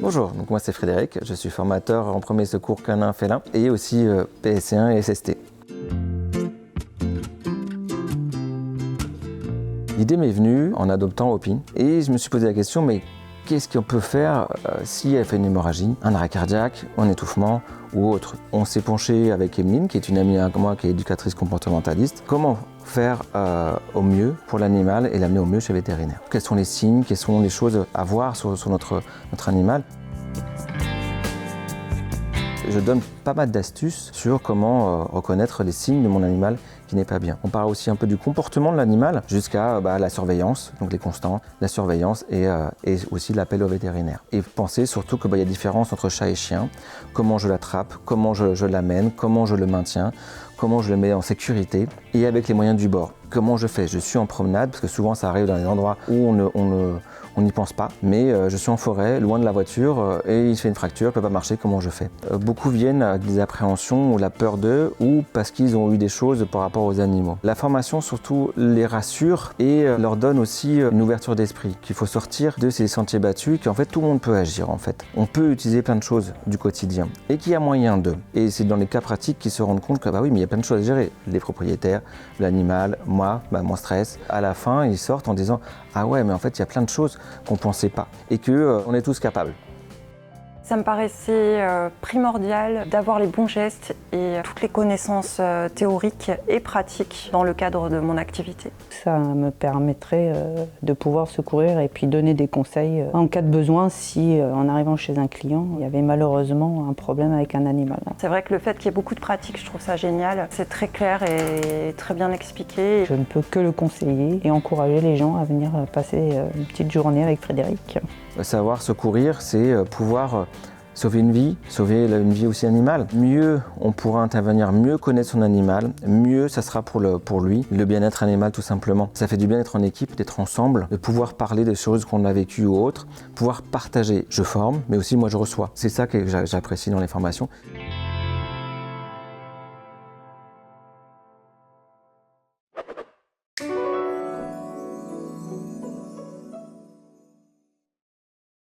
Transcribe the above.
Bonjour, donc moi c'est Frédéric, je suis formateur en premier secours canin félin et aussi PSC1 et SST. L'idée m'est venue en adoptant Hopi et je me suis posé la question, mais qu'est-ce qu'on peut faire si elle fait une hémorragie, un arrêt cardiaque, un étouffement ou autre? On s'est penché avec Emeline, qui est une amie à moi, qui est éducatrice comportementaliste. Comment faire au mieux pour l'animal et l'amener au mieux chez le vétérinaire? Quels sont les signes, quelles sont les choses à voir sur notre animal? Je donne pas mal d'astuces sur comment reconnaître les signes de mon animal qui n'est pas bien. On parle aussi un peu du comportement de l'animal jusqu'à la surveillance, donc les constants, la surveillance et aussi l'appel au vétérinaire. Et pensez surtout qu'il y a différence entre chat et chien, comment je l'attrape, comment je l'amène, comment je le maintiens, comment je le mets en sécurité et avec les moyens du bord. Comment je fais? Je suis en promenade, parce que souvent ça arrive dans des endroits où on n'y pense pas, mais je suis en forêt, loin de la voiture, et il se fait une fracture, il ne peut pas marcher, comment je fais? Beaucoup viennent avec des appréhensions ou la peur d'eux, ou parce qu'ils ont eu des choses par rapport aux animaux. La formation surtout les rassure et leur donne aussi une ouverture d'esprit, qu'il faut sortir de ces sentiers battus, qu'en fait tout le monde peut agir en fait. On peut utiliser plein de choses du quotidien, et qu'il y a moyen d'eux. Et c'est dans les cas pratiques qu'ils se rendent compte que oui, mais il y a plein de choses à gérer. Les propriétaires, l'animal, moi, mon stress. À la fin, ils sortent en disant « Ah ouais, mais en fait, il y a plein de choses qu'on ne pensait pas et qu'on est tous capables ». Ça me paraissait primordial d'avoir les bons gestes et toutes les connaissances théoriques et pratiques dans le cadre de mon activité. Ça me permettrait de pouvoir secourir et puis donner des conseils en cas de besoin si en arrivant chez un client, il y avait malheureusement un problème avec un animal. C'est vrai que le fait qu'il y ait beaucoup de pratiques, je trouve ça génial. C'est très clair et très bien expliqué. Je ne peux que le conseiller et encourager les gens à venir passer une petite journée avec Frédéric. Savoir secourir, c'est pouvoir sauver une vie aussi animale. Mieux on pourra intervenir, mieux connaître son animal, mieux ça sera pour lui, le bien-être animal tout simplement. Ça fait du bien d'être en équipe, d'être ensemble, de pouvoir parler des choses qu'on a vécues ou autres, pouvoir partager. Je forme, mais aussi moi je reçois. C'est ça que j'apprécie dans les formations.